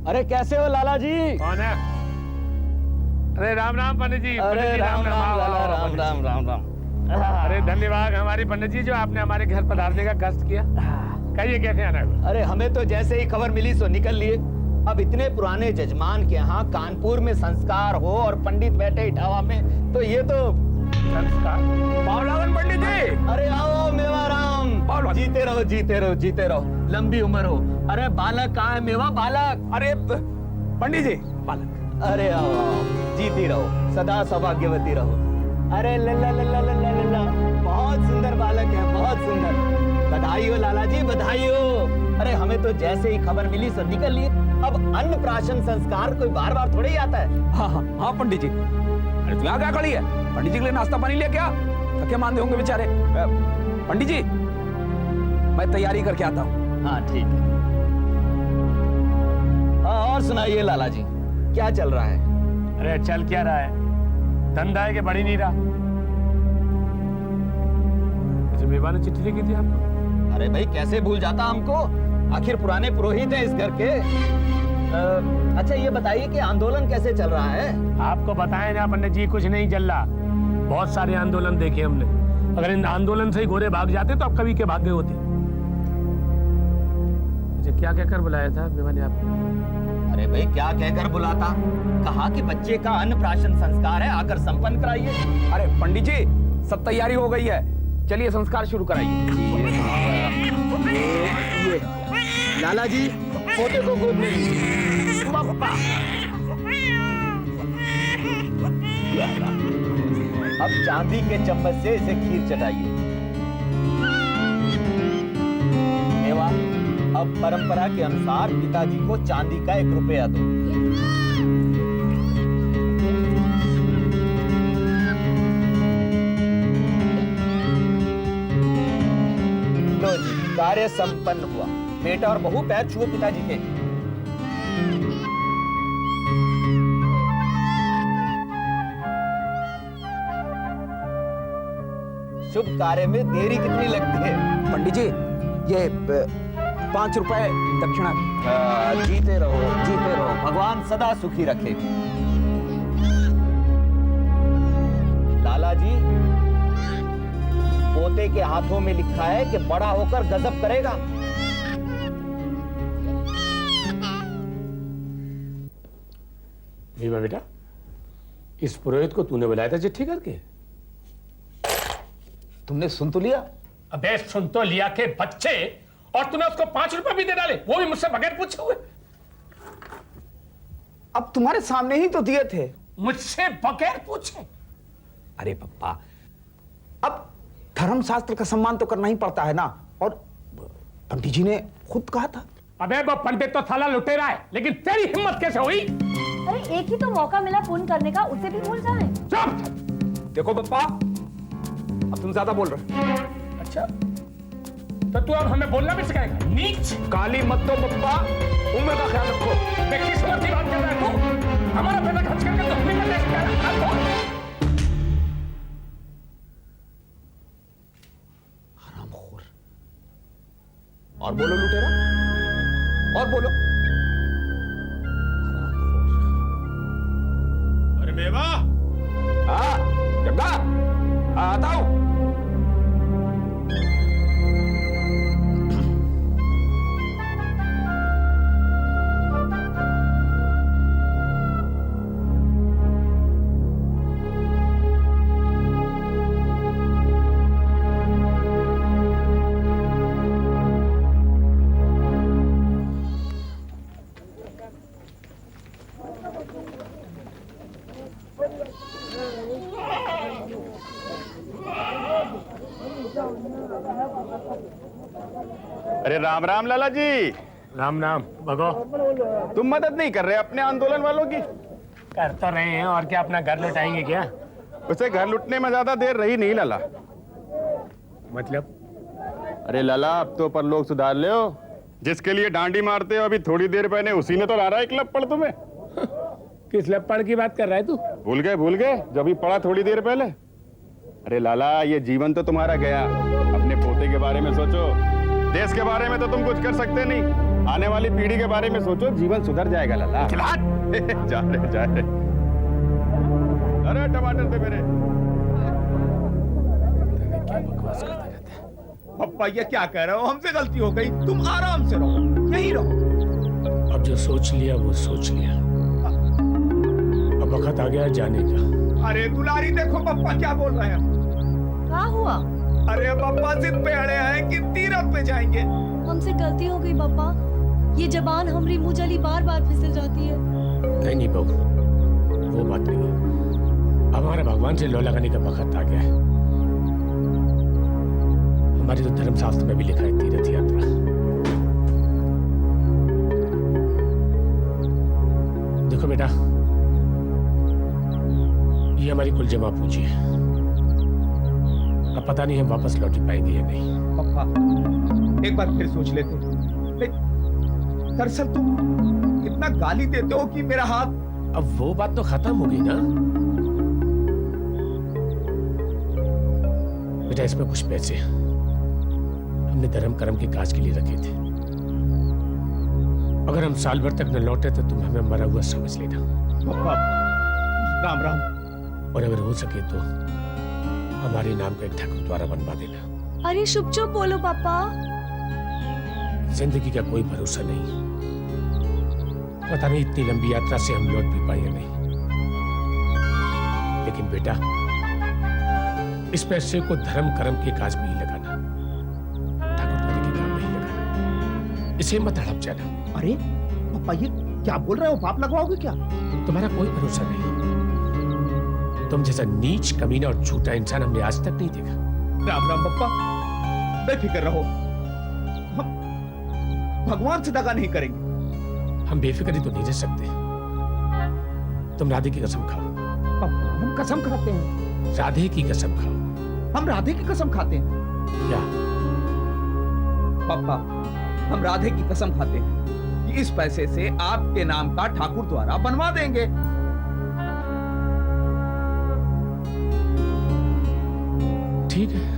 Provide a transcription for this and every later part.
अरे कैसे हो लाला जी? कौन है? अरे राम राम पंडित जी। अरे राम राम लाला, राम राम राम राम। अरे धन्यवाद हमारे पंडित जी जो आपने हमारे घर पधारने का कष्ट किया। कहिए कैसे आना है? अरे हमें तो जैसे ही खबर मिली सो निकल लिए। अब इतने पुराने जजमान के यहाँ कानपुर में संस्कार हो और पंडित बैठे इटावा में, तो ये तो संस्कार। पावलावन पंडित जी। अरे आओ मेवाराम, जीते रहो जीते रहो जीते रहो, लंबी उम्र हो। अरे बालक कहाँ है मेवा बालक? अरे पंडित जी बालक। अरे आओ जीती रहो, सदा सौभाग्यवती रहो। अरे लल्ला लल्ला लल्ला लल्ला, बहुत सुंदर बालक है, बहुत सुंदर। बधाई हो लाला जी, बधाई हो। अरे हमें तो जैसे ही खबर मिली सो निकल लिए। अब अन्नप्राशन संस्कार कोई बार बार थोड़े ही आता है। हाँ हाँ हाँ पंडित जी। अरे तू यहाँ क्या खड़ी है? पंडित जी के लिए नाश्ता पानी ले क्या? थके मानते होंगे बेचारे। पंडित जी मैं तैयारी करके आता हूँ। हाँ ठीक है। हाँ और सुनाइए लाला जी, क्या चल रहा है? अरे चल क्या रहा है? धंधा है कि बढ़ ही नहीं रहा। अच्छा मेवा ने चिट्ठी लिखी थी आपको? अरे भाई कैसे भूल जाता हमको, आखिर पुराने पुरोहित हैं इस घर के। अच्छा ये बताइए कि आंदोलन कैसे चल रहा है? आपको बताएं ना पंडित जी, कुछ नहीं चल रहा। बहुत सारे आंदोलन देखे हमने। अगर इन आंदोलन से ही घोड़े भाग जाते तो अब कभी के भागे होते। अच्छा क्या कहकर बुलाया था मेवा ने आपको? अरे भाई क्या कहकर बुलाता, कहा कि बच्चे का अन्नप्राशन संस्कार है, आकर संपन्न कराइए। अरे पंडित जी सब तैयारी हो गई है, चलिए संस्कार शुरू कराइए। ये लाला जी पोते को गोद में लीजिए। अब चांदी के चम्मच से इसे खीर चटाइए। मेवा अब परंपरा के अनुसार पिताजी को चांदी का 1 रुपया दो। लो जी, कार्य संपन्न हुआ। बेटा और बहू पैर छुओ पिताजी के। शुभ कार्य में देरी कितनी लगती है? पंडित जी ये 5 रुपए दक्षिणा। जीते रहो, भगवान सदा सुखी रखे। लाला जी पोते के हाथों में लिखा है कि बड़ा होकर गजब करेगा। मेवा बेटा, इस पुरोहित को तूने बुलाया था चिट्ठी करके? तुमने सुन तो लिया? अबे सुन तो लिया के बच्चे, और तूने उसको 5 रुपए भी दे डाले, वो भी मुझसे बगैर पूछे हुए। अब तुम्हारे सामने ही तो दिए थे। मुझसे बगैर पूछे? अरे पप्पा अब धर्मशास्त्र का सम्मान तो करना ही पड़ता है ना, और पंडित जी ने खुद कहा था। अबे वो पंडित तो साला लुटेरा है, लेकिन तेरी हिम्मत कैसे हुई? अरे एक ही तो मौका मिला पुण्य करने का, उसे भी भूल जाएं। चुप! देखो पप्पा अब तुम ज्यादा बोल रहे हो। अच्छा तो तू अब हमें बोलना भी सिखाएगा? नीच! काली मत दो पप्पा, उम्र का ख्याल रखो। किस्मत की बात कर रहा है तू? हमारा पैसा खर्च करके तो अपनी मदद कर रहा है। हरामखोर। और बोलो लुटेरा, और बोलो। अरे मेवा! हाँ जग्गा आता हूं। अरे राम राम लाला जी। राम राम भगो। तुम मदद नहीं कर रहे अपने आंदोलन वालों की? कर तो रहे हैं, और क्या अपना घर लुटाएंगे क्या? उसे घर लुटने में ज्यादा देर रही नहीं लाला। मतलब? अरे लाला अब तो पर लोग सुधार ले हो। जिसके लिए डांडी मारते हो अभी थोड़ी देर पहले उसी ने तो ला रहा है एक लपड़ तुम्हें। किस लपड़ की बात कर रहा है तू? भूल गए जो अभी पड़ा थोड़ी देर पहले। अरे लाला ये जीवन तो तुम्हारा गया, अपने पोते के बारे में सोचो। देश के बारे में तो तुम कुछ कर सकते नहीं, आने वाली पीढ़ी के बारे में सोचो, जीवन सुधर जाएगा लला। चला हट। जा रहे। अरे टमाटर दे मेरे। क्या बकवास करता रहता है। पप्पा ये क्या कह रहे हो? हमसे गलती हो गई, तुम आराम से रहो, यहीं रहो। अब जो सोच लिया वो सोच लिया, अब वक्त आ गया है जाने का। अरे दुलारी देखो पप्पा क्या बोल रहे हैं। क्या हुआ? अरे पप्पा जिद पे अड़े हैं कि तीरथ पे जाएंगे। हमसे गलती हो गई पापा, ये जबान हमारी मुंह जली बार बार फिसल जाती है। नहीं बहू, वो बात नहीं है। अब हमारे भगवान से लौ लगाने का वक्त आ गया है। हमारे तो धर्मशास्त्र में भी लिखा है तीर्थ यात्रा। देखो बेटा, ये हमारी कुल जमा पूंजी है। अब पता नहीं हम वापस लौट पाएंगे या नहीं। पप्पा एक बार फिर सोच लेते। दरअसल तुम इतना गाली देते हो कि मेरा हाथ। अब वो बात तो खत्म हो गई ना बेटा। इसमें कुछ पैसे हमने धर्म कर्म के काज के लिए रखे थे। अगर हम साल भर तक न लौटे तो तुम हमें मरा हुआ समझ लेना। पप्पा राम राम। और अगर हो सके तो हमारे नाम का एक ठाकुर द्वारा बनवा देना। अरे शुभ चुप बोलो पापा। जिंदगी का कोई भरोसा नहीं, पता नहीं इतनी लंबी यात्रा से हम लौट भी पाए या नहीं। लेकिन बेटा, इस पैसे को धर्म कर्म के काज में ही लगाना, ठाकुर द्वारे के काम में ही लगाना। इसे मत हड़प जाना। अरे पप्पा ये क्या बोल रहे हो? पाप लगवाओगे क्या? तुम्हारा कोई भरोसा नहीं। तुम जैसा नीच, कमीना और झूठा इंसान हमने आज तक नहीं देखा। राम राम पप्पा, बेफिक्र रहो, हम भगवान से दगा नहीं करेंगे। हम बेफिक्री तो नहीं रह सकते। तुम राधे की कसम खाओ। पप्पा हम कसम खाते हैं। राधे की कसम खाओ। हम राधे की कसम खाते हैं। क्या? पप्पा हम राधे की कसम खाते हैं कि इस पैसे से आपके नाम का ठाकुर द्वारा बनवा देंगे। ठीक है।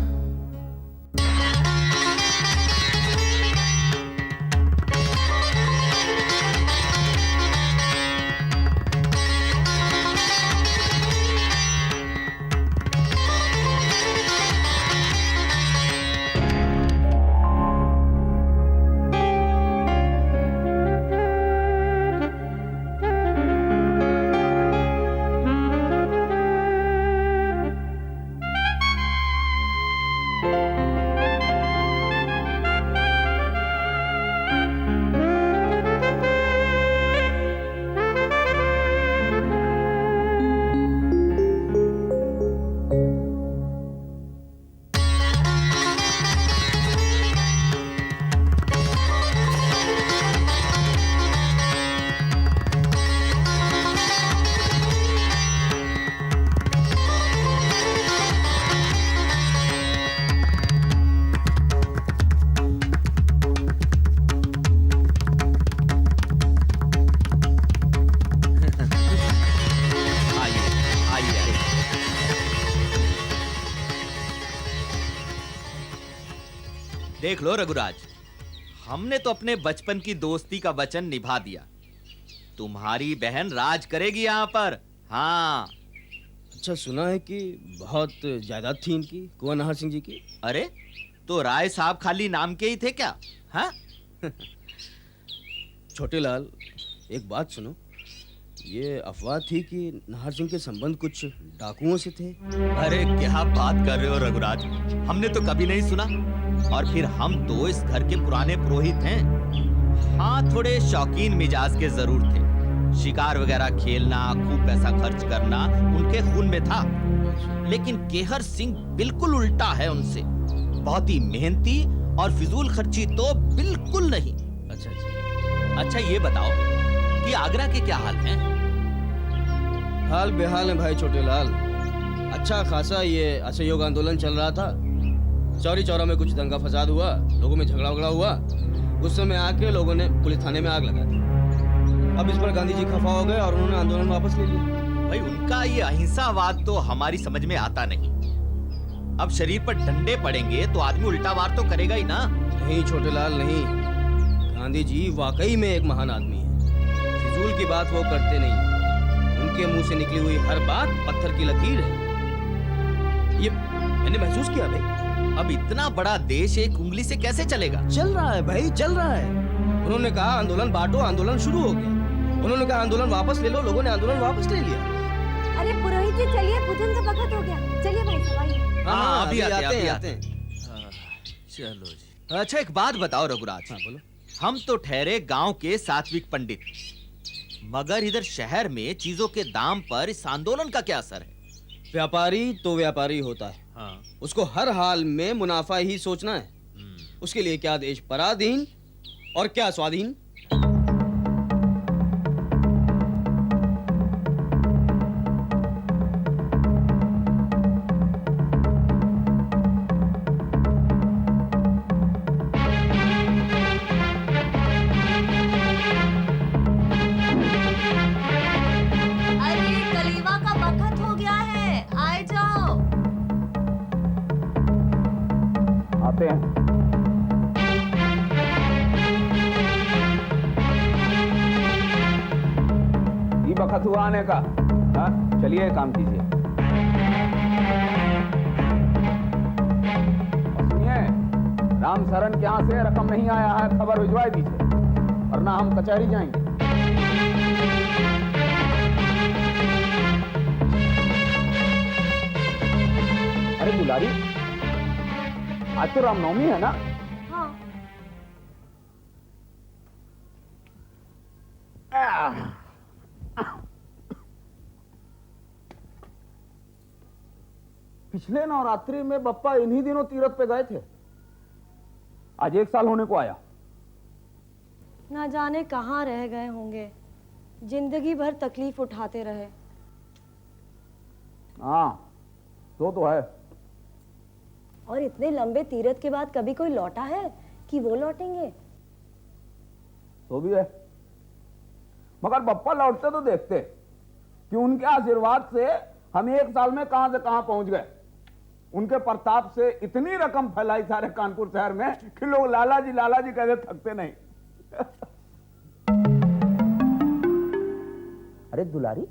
देख लो रघुराज, हमने तो अपने बचपन की दोस्ती का वचन निभा दिया। तुम्हारी बहन राज करेगी यहाँ पर। हाँ। अच्छा, सुना है कि बहुत जायदाद थी इनकी, कुंवर नाहर सिंह जी की। अरे तो राय साहब खाली नाम के ही थे क्या? हाँ? छोटे लाल, एक बात सुनो, ये अफवाह थी कि नाहर सिंह के संबंध कुछ डाकुओं से थे। अरे क्या बात कर रहे हो रघुराज, हमने तो कभी नहीं सुना। और फिर हम तो इस घर के पुराने पुरोहित हैं। हाँ, थोड़े शौकीन मिजाज के जरूर थे। शिकार वगैरह खेलना, खूब पैसा खर्च करना उनके खून में था। लेकिन केहर सिंह बिल्कुल उल्टा है उनसे। बहुत ही मेहनती और फिजूल खर्ची तो बिल्कुल नहीं। अच्छा ये बताओ कि आगरा के क्या हाल हैं? हाल बेहाल है भाई छोटे लाल। अच्छा खासा ये असहयोग आंदोलन चल रहा था। चौरी चौरा में कुछ दंगा फसाद हुआ, लोगों में झगड़ा वगड़ा हुआ। उस समय आके लोगों ने पुलिस थाने में आग लगा दी। अब इस पर गांधी जी खफा हो गए और उन्होंने आंदोलन वापस ले लिया। भाई उनका ये अहिंसावाद तो हमारी समझ में आता नहीं। अब शरीर पर डंडे पड़ेंगे तो आदमी उल्टा वार तो करेगा ही ना। नहीं छोटे लाल नहीं, गांधी जी वाकई में एक महान आदमी है। फिजूल की बात वो करते नहीं हैं। उनके मुंह से निकली हुई हर बात पत्थर की लकीर है। ये मैंने महसूस किया भाई। अब इतना बड़ा देश एक उंगली से कैसे चलेगा? चल रहा है भाई, चल रहा है। उन्होंने कहा आंदोलन बांटो, आंदोलन शुरू हो गया। उन्होंने कहा आंदोलन वापस ले लो, लोगों ने आंदोलन वापस ले लिया। अरे पुरोहित जी चलिए, पूजन का वक्त हो गया। चलिए भाई साहब आइए। हाँ, अभी आते आते हैं। चलो जी। अच्छा एक बात बताओ रघुराज। हाँ, बोलो। हम तो ठहरे गांव के सात्विक पंडित, मगर इधर शहर में चीजों के दाम पर इस आंदोलन का क्या असर है? व्यापारी तो व्यापारी होता है। हाँ। उसको हर हाल में मुनाफा ही सोचना है। उसके लिए क्या देश पराधीन और क्या स्वाधीन। अरे कलीवा का वक्त हो गया है, आए जाओ। आते हैं। ये वक्त हुआ आने का। हाँ, चलिए काम कीजिए। और सुनिए, राम शरण के यहाँ से रकम नहीं आया है, खबर भिजवा दीजिए, वरना हम कचहरी जाएंगे। अरे दुलारी, आज तो रामनवमी है ना? हाँ। पिछले नवरात्रि में बप्पा इन्हीं दिनों तीरथ पे गए थे। आज 1 साल होने को आया। ना जाने कहाँ रह गए होंगे, जिंदगी भर तकलीफ उठाते रहे। हाँ, तो है। और इतने लंबे तीरथ के बाद कभी कोई लौटा है कि वो लौटेंगे? तो भी है, मगर बप्पा लौटते तो देखते कि उनके आशीर्वाद से हम 1 साल में कहां से कहां पहुंच गए। उनके प्रताप से इतनी रकम फैलाई सारे कानपुर शहर में कि लोग लाला जी कहते थकते नहीं। अरे दुलारी,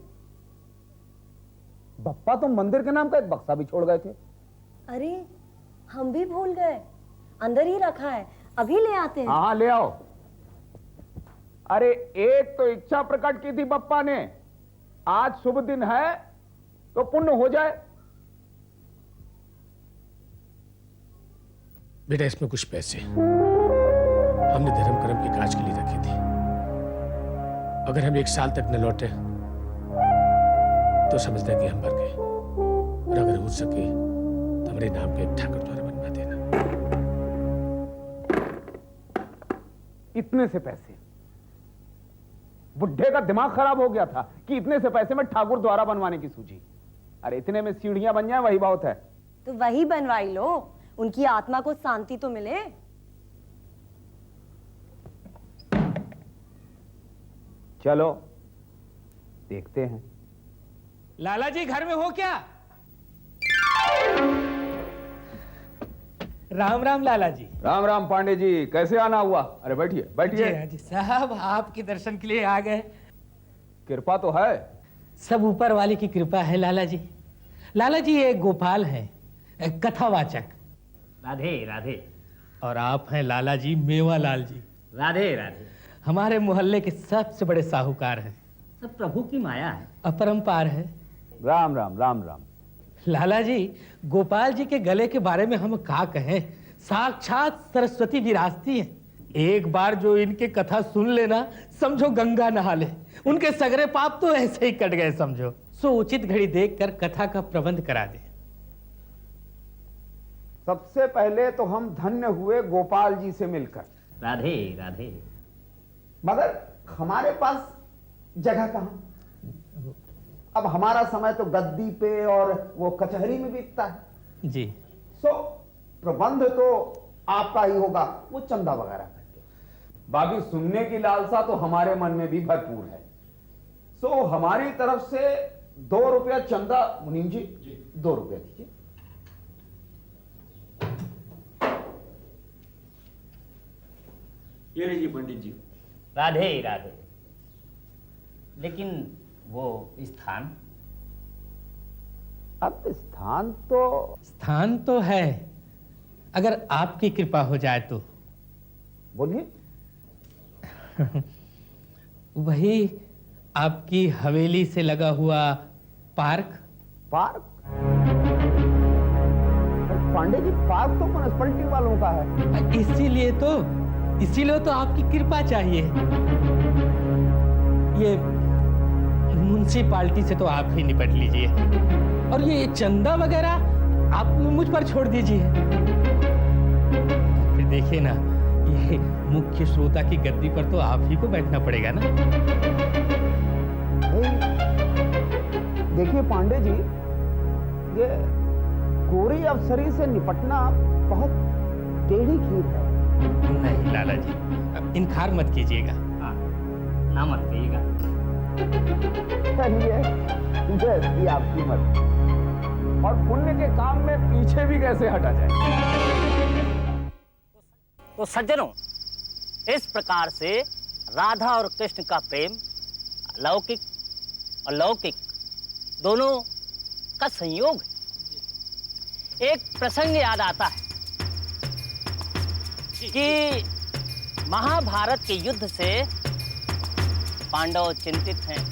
बप्पा तो मंदिर के नाम का एक बक्सा भी छोड़ गए थे। अरे हम भी भूल गए, अंदर ही रखा है, अभी ले आते हैं। हाँ, ले आओ। अरे एक तो इच्छा प्रकट की थी बप्पा ने, आज शुभ दिन है तो पुण्य हो जाए। बेटा इसमें कुछ पैसे हमने धर्म कर्म के काज के लिए रखे थे। अगर हम 1 साल तक न लौटे तो समझना कि हम मर गए, और अगर हो सके तो हमारे नाम पे एक ठाकुर द्वारा बनवा देना। इतने से पैसे? बुढ़े का दिमाग खराब हो गया था कि इतने से पैसे में ठाकुर द्वारा बनवाने की सूझी। अरे इतने में सीढ़ियां बन जाए वही बहुत है। तो वही बनवाई लो, उनकी आत्मा को शांति तो मिले। चलो देखते हैं। लाला जी घर में हो क्या? राम राम लाला जी। राम राम पांडे जी, कैसे आना हुआ? अरे बैठिए जी बैठिए। हाँ जी साहब, आपके दर्शन के लिए आ गए। कृपा तो है। सब ऊपर वाले की कृपा है लाला जी। लाला जी ये गोपाल हैं, कथावाचक। राधे राधे। और आप हैं लाला जी मेवालाल जी। राधे राधे। हमारे मोहल्ले के सबसे बड़े साहूकार हैं। सब प्रभु की माया है। अपरंपार है। राम राम राम राम। लाला जी गोपाल जी के गले के बारे में हम क्या कहें, साक्षात सरस्वती विराजती हैं। एक बार जो इनके कथा सुन लेना, समझो गंगा नहा ले। उनके सगरे पाप तो ऐसे ही कट गए समझो। सो उचित घड़ी देखकर कथा का प्रबंध करा दे। सबसे पहले तो हम धन्य हुए गोपाल जी से मिलकर। राधे राधे। मगर हमारे पास जगह कहां? अब हमारा समय तो गद्दी पे और वो कचहरी में बीतता है। जी। सो प्रबंध तो आपका ही होगा, वो चंदा वगैरह करके। बाकी सुनने की लालसा तो हमारे मन में भी भरपूर है। सो हमारी तरफ से 2 रुपया चंदा। मुनीम जी 2 रुपया दीजिए। ये लीजिए पंडित जी। राधे राधे। लेकिन वो स्थान? अब स्थान तो है, अगर आपकी कृपा हो जाए तो। बोलिए। वही आपकी हवेली से लगा हुआ park. Park? Pandey ji, park तो म्युनिसिपैलिटी वालों का है। इसीलिए तो आपकी कृपा चाहिए। ये म्युनिसिपैलिटी से तो आप ही निपट लीजिए, और ये चंदा वगैरह आप मुझ पर छोड़ दीजिए। फिर देखिए ना, ये मुख्य श्रोता की गद्दी पर तो आप ही को बैठना पड़ेगा ना। देखिए पांडे जी, ये कोरी अफसरी से निपटना बहुत टेढ़ी खीर है। नहीं लाला जी, इनकार मत कीजिएगा। ना मत कहिएगा। जैसी आपकी मर्जी। और पुण्य के काम में पीछे भी कैसे हटा जाए। तो सज्जनों, इस प्रकार से राधा और कृष्ण का प्रेम लौकिक और लौकिक दोनों का संयोग है। एक प्रसंग याद आता है कि महाभारत के युद्ध से पांडव चिंतित हैं,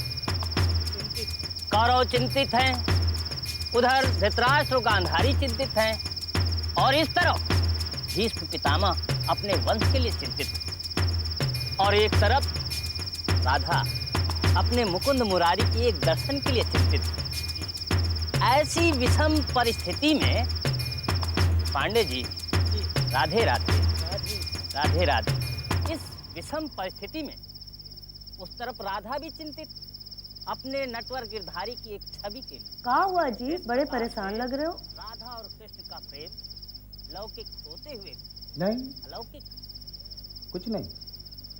कौरव चिंतित हैं, उधर धृतराष्ट्र और गांधारी चिंतित हैं, और इस तरफ भीष्म पितामह अपने वंश के लिए चिंतित हैं, और एक तरफ राधा अपने मुकुंद मुरारी के एक दर्शन के लिए चिंतित है। ऐसी विषम परिस्थिति में पांडे जी, राधे राधे, राधे राधे। इस विषम परिस्थिति में उस तरफ राधा भी चिंतित अपने नटवर गिरधारी की एक छवि के लिए। क्या हुआ जी, बड़े परेशान लग रहे हो? राधा और कृष्ण का प्रेम लौकिक होते हुए नहीं, अलौकिक कुछ नहीं।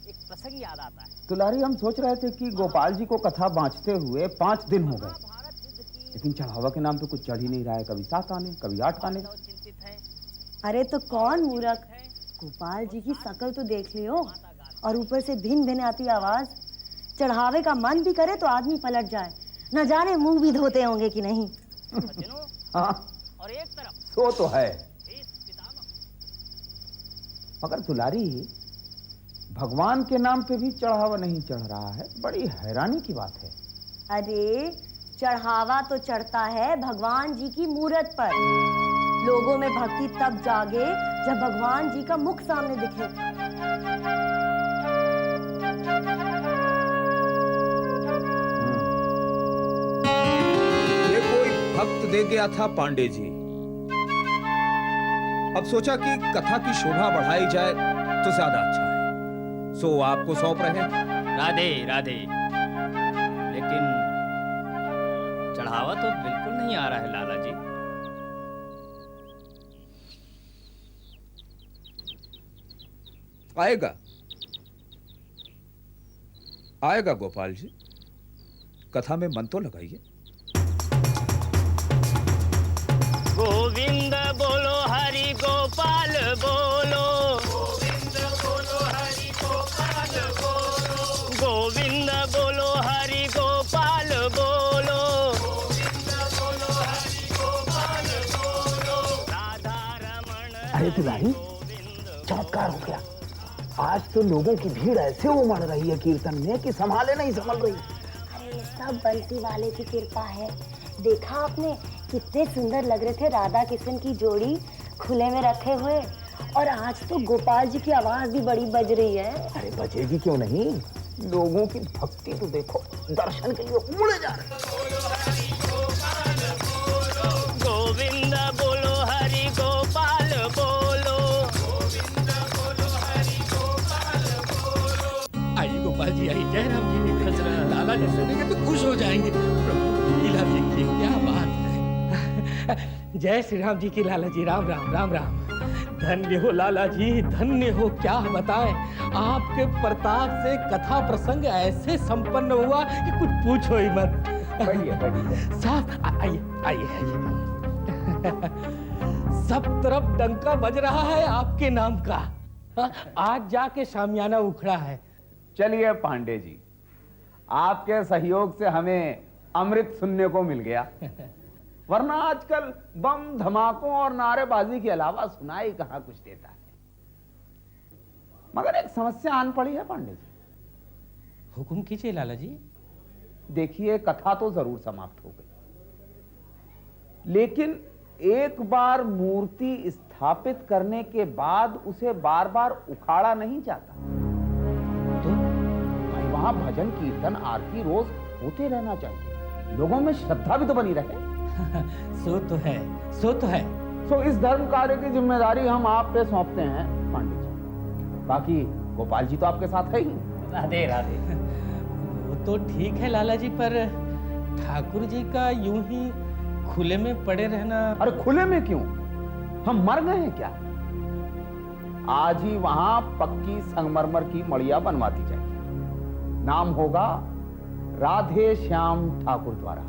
एक प्रसंग याद आता है। दुलारी, हम सोच रहे थे कि गोपाल जी को कथा बांचते हुए 5 दिन हो गए, लेकिन चढ़ावा के नाम पे कुछ चढ़ ही नहीं रहा है। कभी 7 आने, कभी 8 आने। अरे तो कौन मूर्ख, गोपाल जी की शकल तो देख लियो, और ऊपर से भिन्न भिन्न आती आवाज। चढ़ावे का मन भी करे तो आदमी पलट जाए, न जाने मुंह भी धोते होंगे कि नहीं। हाँ, और एक तरफ सो तो है, मगर दुलारी, भगवान के नाम पे भी चढ़ावा नहीं चढ़ रहा है। बड़ी हैरानी की बात है। अरे चढ़ावा तो चढ़ता है भगवान जी की मूरत पर। लोगों में भक्ति तब जागे जब भगवान जी का मुख सामने दिखे। ये कोई भक्त दे गया था पांडे जी। अब सोचा कि कथा की शोभा बढ़ाई जाए तो ज्यादा अच्छा है, सो आपको सौंप रहे हैं। राधे राधे। लेकिन चढ़ावा तो बिल्कुल नहीं आ रहा है लाला जी। आएगा, आएगा गोपाल जी, कथा में मन तो लगाइए। गोविंद बोलो हरि गोपाल बोलो, गोविंद बोलो हरि गोपाल बोलो, गोविंद बोलो हरि गोपाल बोलो, गोविंद बोलो हरि गोपाल बोलो, राधा रमण। अरे दुलारी, चमत्कार हो गया। आज तो लोगों की भीड़ ऐसे उमड़ रही है कीर्तन में कि संभाले नहीं संभल रही। अरे सब बंसी वाले की कृपा है। देखा आपने कितने सुंदर लग रहे थे राधा कृष्ण की जोड़ी खुले में रखे हुए, और आज तो गोपाल जी की आवाज भी बड़ी बज रही है। अरे बजेगी क्यों नहीं, लोगों की भक्ति तो देखो, दर्शन के लिए उमड़े जा रहे हैं। गोविंद बोलो हरि गोपाल बोलो, गोविंद बोलो हरि गोपाल बोलो। आइए गोपाल जी, आइए। जय राम जी भी खस रहा, लाला जी सुनेंगे तो खुश हो जाएंगे। प्रभु लीला देखिए, क्या बात है। जय श्री राम जी की लाला जी। राम राम राम राम। धन्य हो लाला जी, धन्य हो। क्या बताएं, आपके प्रताप से कथा प्रसंग ऐसे संपन्न हुआ कि कुछ पूछो ही मत। साहब आइए आइए आइए। सब तरफ डंका बज रहा है आपके नाम का। आज जाके शामियाना उखड़ा है। चलिए पांडे जी, आपके सहयोग से हमें अमृत सुनने को मिल गया, वरना आजकल बम धमाकों और नारेबाजी के अलावा सुनाई कहां कुछ देता है। मगर एक समस्या आन पड़ी है पांडे जी। हुक्म कीजिए लाला जी। देखिए, कथा तो जरूर समाप्त हो गई, लेकिन एक बार मूर्ति स्थापित करने के बाद उसे बार बार उखाड़ा नहीं जाता। तो भाई वहां भजन कीर्तन आरती रोज होते रहना चाहिए, लोगों में श्रद्धा भी तो बनी रहे। सो तो है, सो तो है। सो इस धर्म कार्य की जिम्मेदारी हम आप पे सौंपते हैं पांडे जी। बाकी गोपाल जी तो आपके साथ है ही। राधे राधे। वो तो ठीक है लाला जी, पर ठाकुर जी का यूं ही खुले में पड़े रहना। अरे खुले में क्यों, हम मर गए हैं क्या? आज ही वहां पक्की संगमरमर की मड़िया बनवा दी जाएगी, नाम होगा राधे श्याम ठाकुर द्वारा।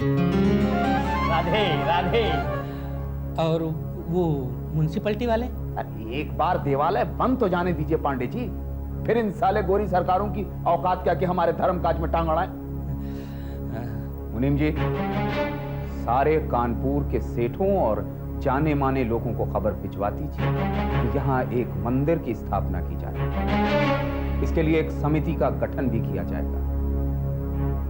राधे राधे। और वो म्युनिसिपैलिटी वाले? अरे एक बार देवालय बंद तो जाने दीजिए पांडे जी, फिर इन साले गोरी सरकारों की औकात क्या कि हमारे धर्म काज में टांग अड़ाएं। मुनीम जी, सारे कानपुर के सेठों और जाने माने लोगों को खबर भिजवा दीजिए कि यहाँ एक मंदिर की स्थापना की जाए। इसके लिए एक समिति का गठन भी किया जाएगा,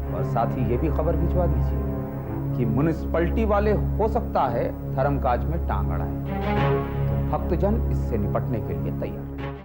और साथ ही ये भी खबर भिजवा दीजिए कि म्युनिसिपैलिटी वाले हो सकता है धर्मकाज में टांग अड़ाएं, तो भक्तजन इससे निपटने के लिए तैयार हैं।